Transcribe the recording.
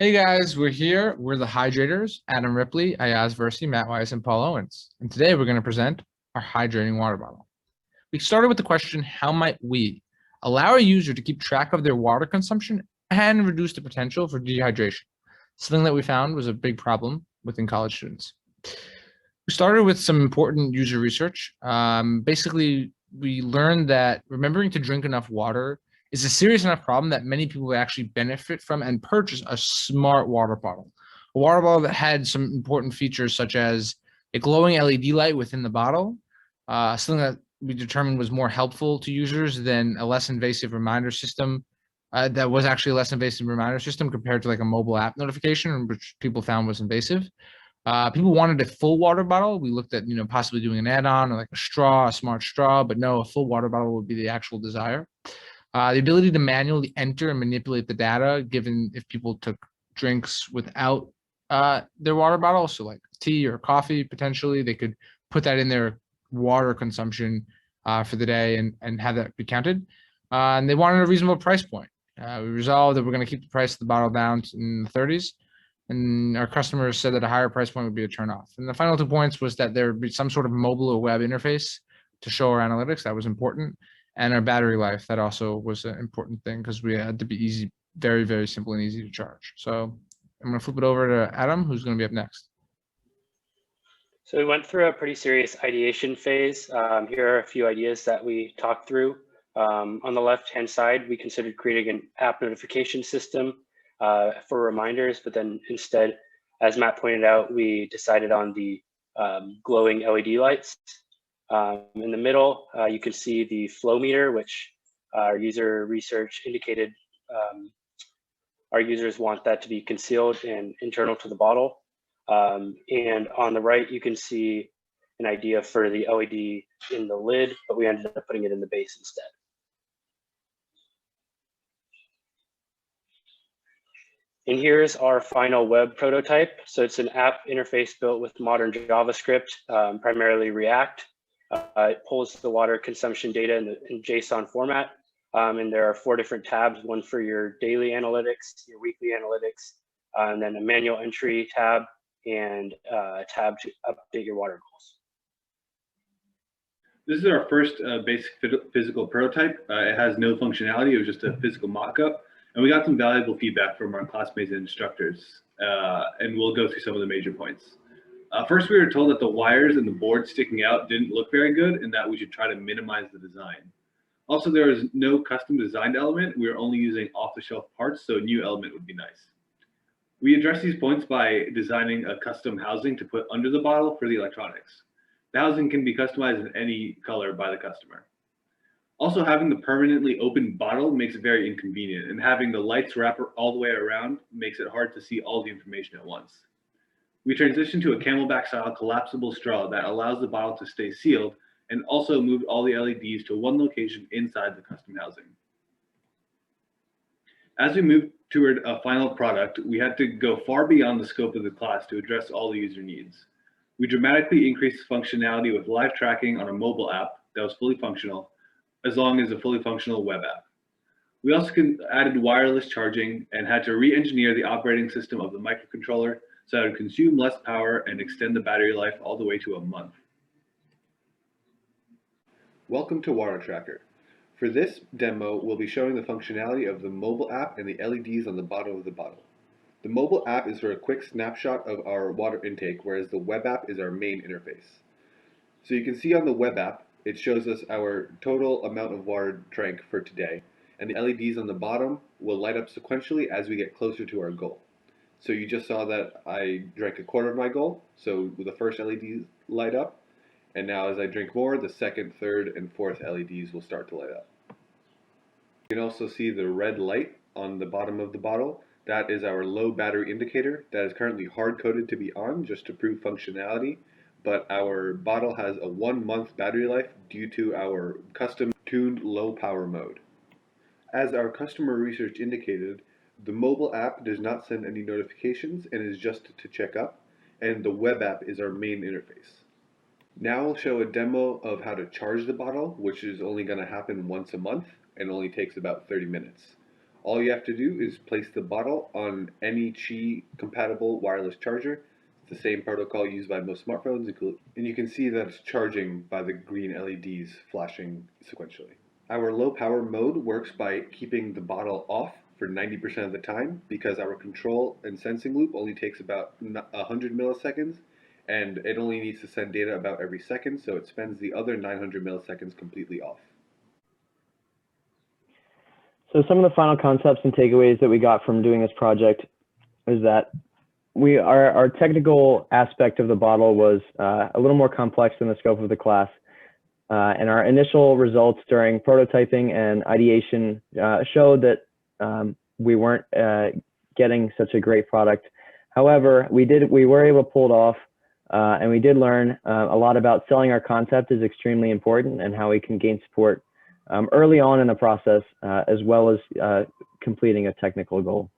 Hey guys, we're here. We're the Hydrators, Adam Ripley, Ayaz Versi, Matt Weiss, and Paul Owens. And today we're going to present our hydrating water bottle. We started with the question, how might we allow a user to keep track of their water consumption and reduce the potential for dehydration? Something that we found was a big problem within college students. We started with some important user research. Basically, we learned that remembering to drink enough water is a serious enough problem that many people actually benefit from and purchase a smart water bottle. A water bottle that had some important features such as a glowing LED light within the bottle, something that we determined was more helpful to users than a less invasive reminder system. That was actually a less invasive reminder system compared to like a mobile app notification, which people found was invasive. People wanted a full water bottle. We looked at, possibly doing an add-on or like a straw, a smart straw, but no, a full water bottle would be the actual desire. The ability to manually enter and manipulate the data, given if people took drinks without their water bottle, so like tea or coffee, potentially, they could put that in their water consumption for the day and have that be counted. And they wanted a reasonable price point. We resolved that we're going to keep the price of the bottle down in the 30s. And our customers said that a higher price point would be a turnoff. And the final 2 points was that there would be some sort of mobile or web interface to show our analytics. That was important. And our battery life, that also was an important thing because we had to be easy, very, very simple and easy to charge. So I'm going to flip it over to Adam, who's going to be up next. So we went through a pretty serious ideation phase. Here are a few ideas that we talked through. On the left-hand side, we considered creating an app notification system for reminders, but then instead, as Matt pointed out, we decided on the glowing LED lights. In the middle, you can see the flow meter, which our user research indicated our users want that to be concealed and internal to the bottle. And on the right, you can see an idea for the LED in the lid, but we ended up putting it in the base instead. And here's our final web prototype. So it's an app interface built with modern JavaScript, primarily React. It pulls the water consumption data in JSON format. And there are 4 different tabs, one for your daily analytics, your weekly analytics, and then a manual entry tab, and a tab to update your water goals. This is our first basic physical prototype. It has no functionality. It was just a physical mock-up. And we got some valuable feedback from our classmates and instructors. And we'll go through some of the major points. First, we were told that the wires and the board sticking out didn't look very good and that we should try to minimize the design. Also, there was no custom designed element. We were only using off-the-shelf parts, so a new element would be nice. We addressed these points by designing a custom housing to put under the bottle for the electronics. The housing can be customized in any color by the customer. Also, having the permanently open bottle makes it very inconvenient, and having the lights wrap all the way around makes it hard to see all the information at once. We transitioned to a camelback-style collapsible straw that allows the bottle to stay sealed and also moved all the LEDs to one location inside the custom housing. As we moved toward a final product, we had to go far beyond the scope of the class to address all the user needs. We dramatically increased functionality with live tracking on a mobile app that was fully functional, as long as a fully functional web app. We also added wireless charging and had to re-engineer the operating system of the microcontroller so that it would consume less power and extend the battery life all the way to a month. Welcome to WatrTrakr. For this demo, we'll be showing the functionality of the mobile app and the LEDs on the bottom of the bottle. The mobile app is for a quick snapshot of our water intake, whereas the web app is our main interface. So you can see on the web app, it shows us our total amount of water drank for today, and the LEDs on the bottom will light up sequentially as we get closer to our goal. So you just saw that I drank a quarter of my goal, so the first LEDs light up. And now as I drink more, the second, third, and fourth LEDs will start to light up. You can also see the red light on the bottom of the bottle. That is our low battery indicator that is currently hard-coded to be on just to prove functionality, but our bottle has a 1-month battery life due to our custom-tuned low power mode. As our customer research indicated, the mobile app does not send any notifications and is just to check up, and the web app is our main interface. Now I'll show a demo of how to charge the bottle, which is only going to happen once a month and only takes about 30 minutes. All you have to do is place the bottle on any Qi compatible wireless charger. It's the same protocol used by most smartphones, and you can see that it's charging by the green LEDs flashing sequentially. Our low power mode works by keeping the bottle off for 90% of the time because our control and sensing loop only takes about 100 milliseconds, and it only needs to send data about every second, so it spends the other 900 milliseconds completely off. So some of the final concepts and takeaways that we got from doing this project is that our technical aspect of the bottle was a little more complex than the scope of the class. And our initial results during prototyping and ideation showed that we weren't getting such a great product. However, we were able to pull it off, and we did learn a lot about selling our concept is extremely important and how we can gain support early on in the process, as well as completing a technical goal.